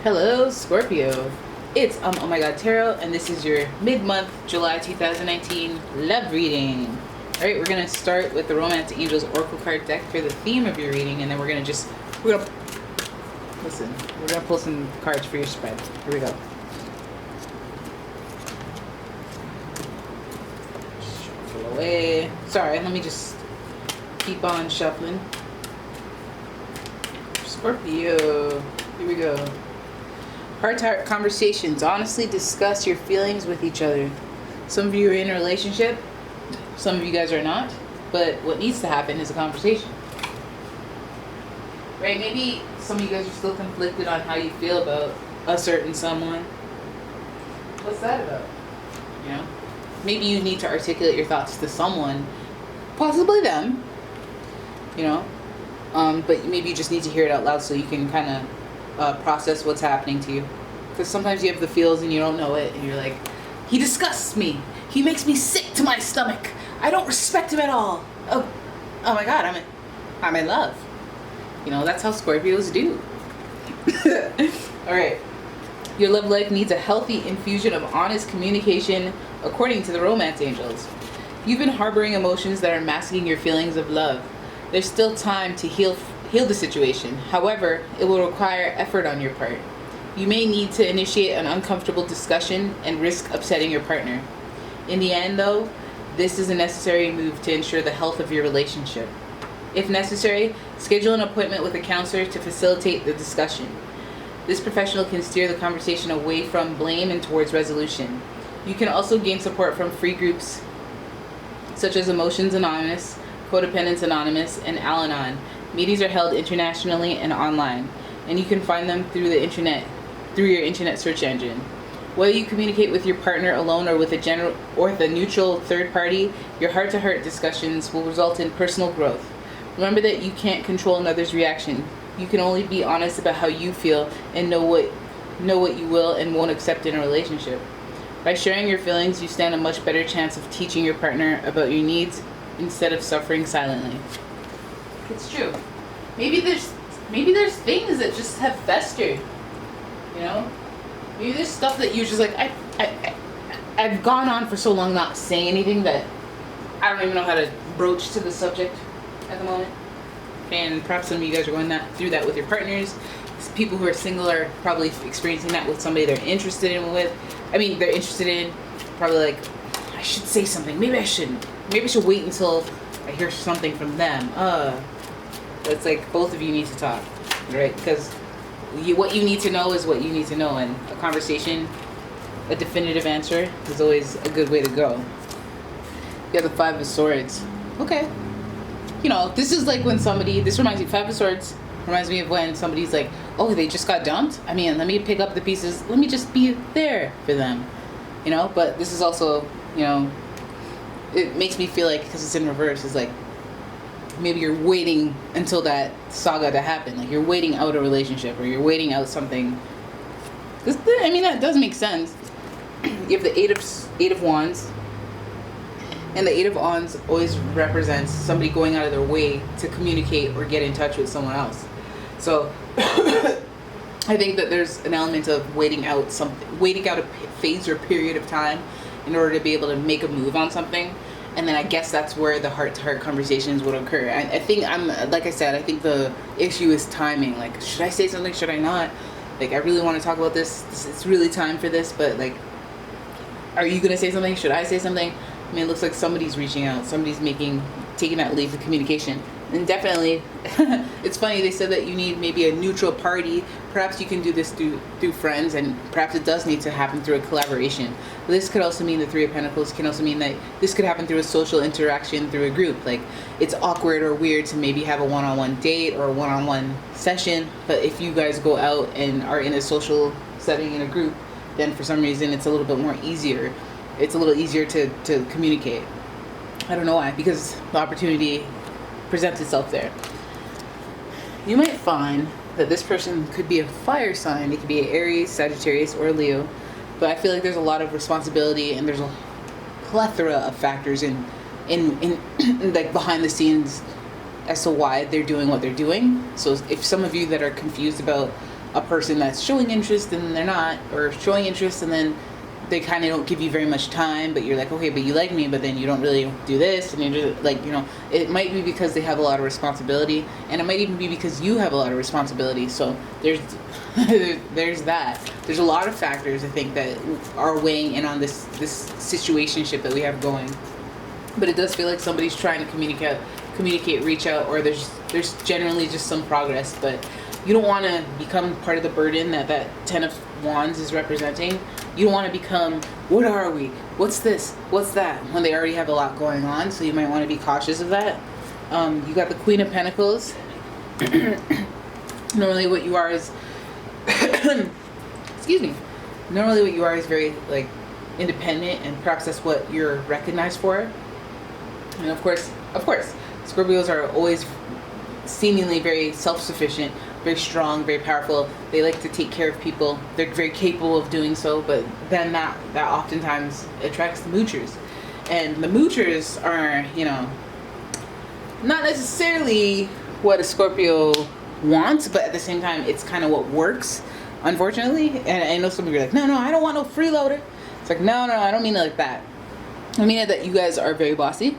Hello, Scorpio. It's umomgtarot, and this is your mid-month July 2019 love reading. All right, we're gonna start with the Romance Angels Oracle card deck for the theme of your reading, and then we're gonna pull some cards for your spread. Here we go. Shuffle away. Sorry, let me just keep on shuffling. Scorpio. Here we go. Heart-to-heart conversations. Honestly discuss your feelings with each other. Some of you are in a relationship. Some of you guys are not. But what needs to happen is a conversation. Right? Maybe some of you guys are still conflicted on how you feel about a certain someone. What's that about? You know? Maybe you need to articulate your thoughts to someone. Possibly them. You know? But maybe you just need to hear it out loud so you can kind of process what's happening to you, because sometimes you have the feels and you don't know it, and you're like, he disgusts me, he makes me sick to my stomach, I don't respect him at all, oh my god, I'm in love. You know, that's how Scorpios do. Alright, your love life needs a healthy infusion of honest communication according to the Romance Angels. You've been harboring emotions that are masking your feelings of love. There's still time to heal the situation. However, it will require effort on your part. You may need to initiate an uncomfortable discussion and risk upsetting your partner. In the end, though, this is a necessary move to ensure the health of your relationship. If necessary, schedule an appointment with a counselor to facilitate the discussion. This professional can steer the conversation away from blame and towards resolution. You can also gain support from free groups such as Emotions Anonymous, Codependence Anonymous, and Al-Anon. Meetings are held internationally and online, and you can find them through the internet, through your internet search engine. Whether you communicate with your partner alone or with a neutral third party, your heart-to-heart discussions will result in personal growth. Remember that you can't control another's reaction. You can only be honest about how you feel and know what you will and won't accept in a relationship. By sharing your feelings, you stand a much better chance of teaching your partner about your needs instead of suffering silently. It's true. Maybe there's things that just have festered. You know? Maybe there's stuff that you're just like, I've gone on for so long not saying anything that I don't even know how to broach to the subject at the moment. And perhaps some of you guys are going through that with your partners. People who are single are probably experiencing that with somebody they're interested in they're interested in, probably like, I should say something. Maybe I shouldn't. Maybe I should wait until I hear something from them. It's like both of you need to talk, right? Because what you need to know is what you need to know, and a conversation, a definitive answer is always a good way to go. You have the Five of Swords. Okay. You know, this is like when this reminds me, Five of Swords reminds me of when somebody's like, oh, they just got dumped? I mean, let me pick up the pieces. Let me just be there for them. You know, but this is also, you know, it makes me feel like, because it's in reverse, it's like maybe you're waiting until that saga to happen. Like you're waiting out a relationship, or you're waiting out something. I mean, that does make sense. You have the Eight of Wands. And the Eight of Wands always represents somebody going out of their way to communicate or get in touch with someone else. So I think that there's an element of waiting out a phase or period of time in order to be able to make a move on something. And then I guess that's where the heart-to-heart conversations would occur. I think like I said, I think the issue is timing. Like, should I say something? Should I not? Like, I really want to talk about this. It's really time for this, but like, are you going to say something? Should I say something? I mean, it looks like somebody's reaching out. Somebody's taking that leap of communication. And definitely, it's funny, they said that you need maybe a neutral party. Perhaps you can do this through friends, and perhaps it does need to happen through a collaboration. But this could also mean the Three of Pentacles can also mean that this could happen through a social interaction through a group. Like, it's awkward or weird to maybe have a one-on-one date or a one-on-one session, but if you guys go out and are in a social setting in a group, then for some reason it's a little bit more easier. It's a little easier to communicate. I don't know why, because the opportunity presents itself there. You might find that this person could be a fire sign. It could be an Aries, Sagittarius, or Leo. But I feel like there's a lot of responsibility, and there's a plethora of factors in like behind the scenes as to why they're doing what they're doing. So if some of you that are confused about a person that's showing interest and then they're not, or showing interest and then they kind of don't give you very much time, but you're like, okay, but you like me, but then you don't really do this, and you're just like, it might be because they have a lot of responsibility, and it might even be because you have a lot of responsibility. So there's there's that. There's a lot of factors, I think, that are weighing in on this situationship that we have going. But it does feel like somebody's trying to communicate, reach out, or there's generally just some progress, but you don't want to become part of the burden that Ten of Wands is representing. You don't want to become, what are we? What's this? What's that? When they already have a lot going on, so you might want to be cautious of that. You got the Queen of Pentacles. Normally what you are is, excuse me. Normally what you are is very like independent, and perhaps that's what you're recognized for. And of course, Scorpios are always seemingly very self-sufficient, very strong, very powerful. They like to take care of people. They're very capable of doing so, but then that oftentimes attracts the moochers. And the moochers are, not necessarily what a Scorpio wants, but at the same time, it's kind of what works, unfortunately. And I know some of you are like, no, I don't want no freeloader. It's like, no, I don't mean it like that. I mean it that you guys are very bossy.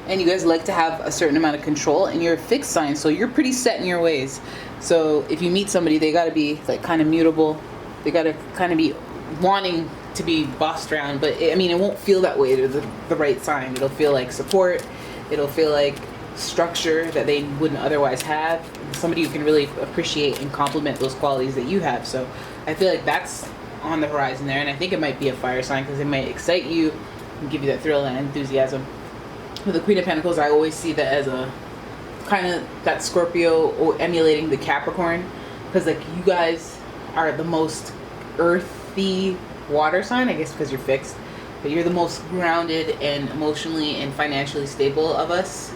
And you guys like to have a certain amount of control, and you're a fixed sign, so you're pretty set in your ways. So if you meet somebody, they got to be like kind of mutable. They got to kind of be wanting to be bossed around, but it won't feel that way to the right sign. It'll feel like support. It'll feel like structure that they wouldn't otherwise have. Somebody who can really appreciate and compliment those qualities that you have. So I feel like that's on the horizon there, and I think it might be a fire sign because it might excite you and give you that thrill and enthusiasm. With the Queen of Pentacles, I always see that as a kind of that Scorpio or emulating the Capricorn, because like you guys are the most earthy water sign, I guess because you're fixed, but you're the most grounded and emotionally and financially stable of us.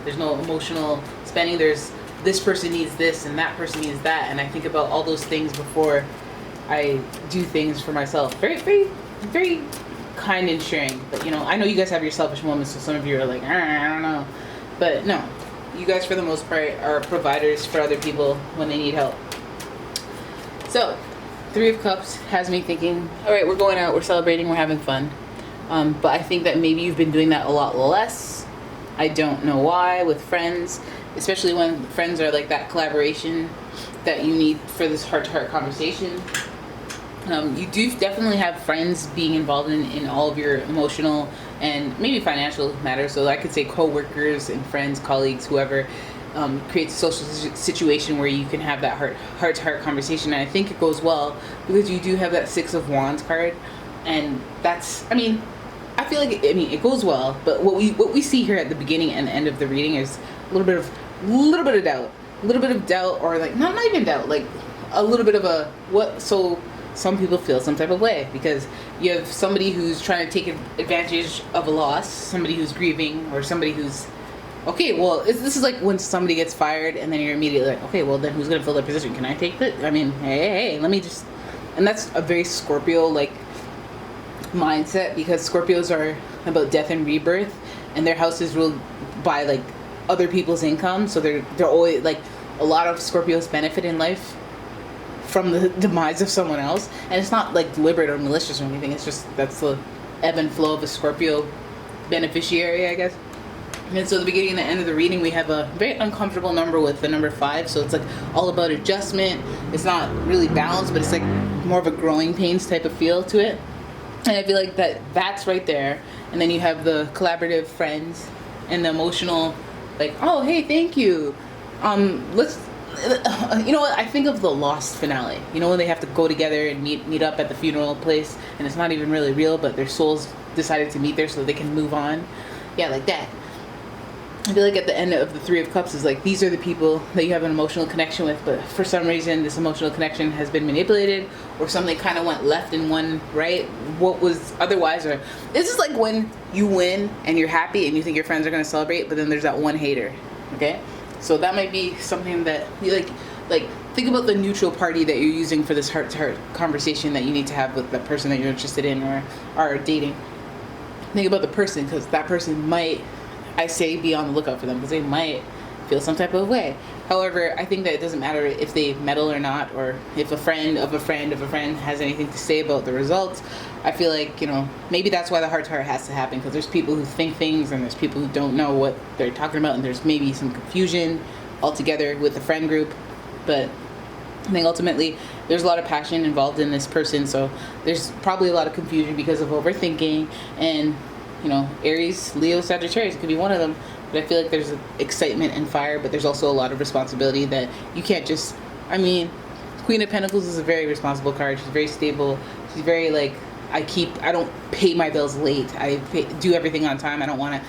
There's no emotional spending. There's this person needs this and that person needs that, and I think about all those things before I do things for myself. Very, very, very kind and sharing. But I know you guys have your selfish moments, so some of you are like, I don't know, but no, you guys for the most part are providers for other people when they need help. So Three of Cups has me thinking, all right, we're going out, we're celebrating, we're having fun, but I think that maybe you've been doing that a lot less. I don't know why, with friends, especially when friends are like that collaboration that you need for this heart-to-heart conversation. You do definitely have friends being involved in all of your emotional and maybe financial matters. So I could say co-workers and friends, colleagues, whoever, creates a social situation where you can have that heart-to-heart conversation. And I think it goes well because you do have that Six of Wands card. And that's, I feel like, it goes well. But what we see here at the beginning and the end of the reading is a little bit of doubt, or like, not even doubt, like a little bit of a, so some people feel some type of way because you have somebody who's trying to take advantage of a loss, somebody who's grieving, or somebody who's, okay, well, this is like when somebody gets fired and then you're immediately like, okay, well then who's going to fill their position? Can I take it? Hey, let me just, and that's a very Scorpio like mindset, because Scorpios are about death and rebirth, and their house is ruled by like other people's income. So they're always like, a lot of Scorpios benefit in life from the demise of someone else, and it's not like deliberate or malicious or anything. It's just that's the ebb and flow of a Scorpio beneficiary, I guess. And so the beginning and the end of the reading, we have a very uncomfortable number with the number 5. So it's like all about adjustment. It's not really balanced, but it's like more of a growing pains type of feel to it. And I feel like that's right there. And then you have the collaborative friends and the emotional, like, oh hey, thank you. You know what? I think of the Lost finale. When they have to go together and meet up at the funeral place, and it's not even really real, but their souls decided to meet there so they can move on. Yeah, like that. I feel like at the end of the Three of Cups is like, these are the people that you have an emotional connection with, but for some reason this emotional connection has been manipulated, or something kind of went left and one right. What was otherwise, or this is like when you win and you're happy and you think your friends are going to celebrate, but then there's that one hater. Okay, so that might be something that you like think about the neutral party that you're using for this heart-to-heart conversation that you need to have with the person that you're interested in or are dating. Think about the person, because that person might, I say, be on the lookout for them, because they might feel some type of way. However, I think that it doesn't matter if they meddle or not, or if a friend of a friend of a friend has anything to say about the results. I feel like, maybe that's why the heart to heart has to happen, because there's people who think things and there's people who don't know what they're talking about, and there's maybe some confusion altogether with the friend group. But I think ultimately there's a lot of passion involved in this person, so there's probably a lot of confusion because of overthinking. And Aries, Leo, Sagittarius could be one of them. But I feel like there's excitement and fire, but there's also a lot of responsibility that you can't just, Queen of Pentacles is a very responsible card. She's very stable. She's very I don't pay my bills late. Do everything on time. I don't want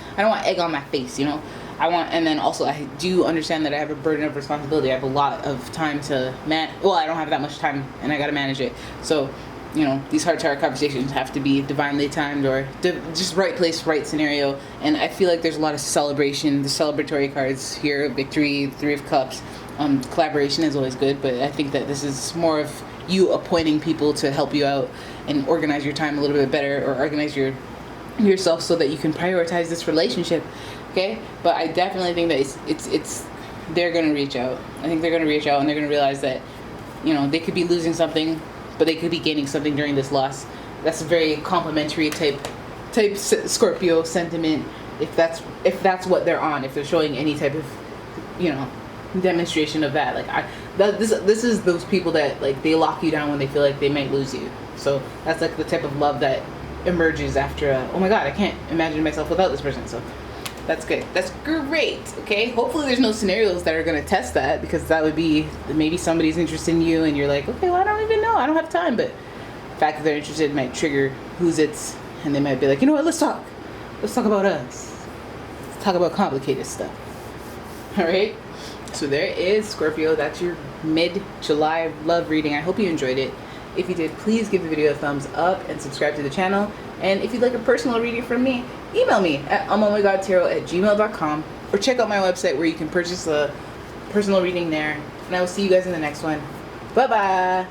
egg on my face, and then also I do understand that I have a burden of responsibility. I have a lot of time to I don't have that much time, and I got to manage it. So, these heart-to-heart conversations have to be divinely timed, or just right place, right scenario. And I feel like there's a lot of celebration. The celebratory cards here, victory, Three of Cups. Collaboration is always good, but I think that this is more of you appointing people to help you out and organize your time a little bit better, or organize yourself so that you can prioritize this relationship. Okay? But I definitely think that it's they're going to reach out. I think they're going to reach out, and they're going to realize that, they could be losing something, but they could be gaining something during this loss. That's a very complimentary type Scorpio sentiment. If that's what they're on, if they're showing any type of, demonstration of that. This is those people that they lock you down when they feel like they might lose you. So that's the type of love that emerges after oh my god, I can't imagine myself without this person. So that's good. That's great. Okay. Hopefully there's no scenarios that are going to test that, because that would be maybe somebody's interested in you and you're like, okay, well, I don't even know. I don't have time. But the fact that they're interested might trigger who's it's, and they might be like, you know what, let's talk. Let's talk about us. Let's talk about complicated stuff. All right. So there is Scorpio. That's your mid-July love reading. I hope you enjoyed it. If you did, please give the video a thumbs up and subscribe to the channel. And if you'd like a personal reading from me, email me at umomgtarot@gmail.com, or check out my website where you can purchase a personal reading there. And I will see you guys in the next one. Bye-bye.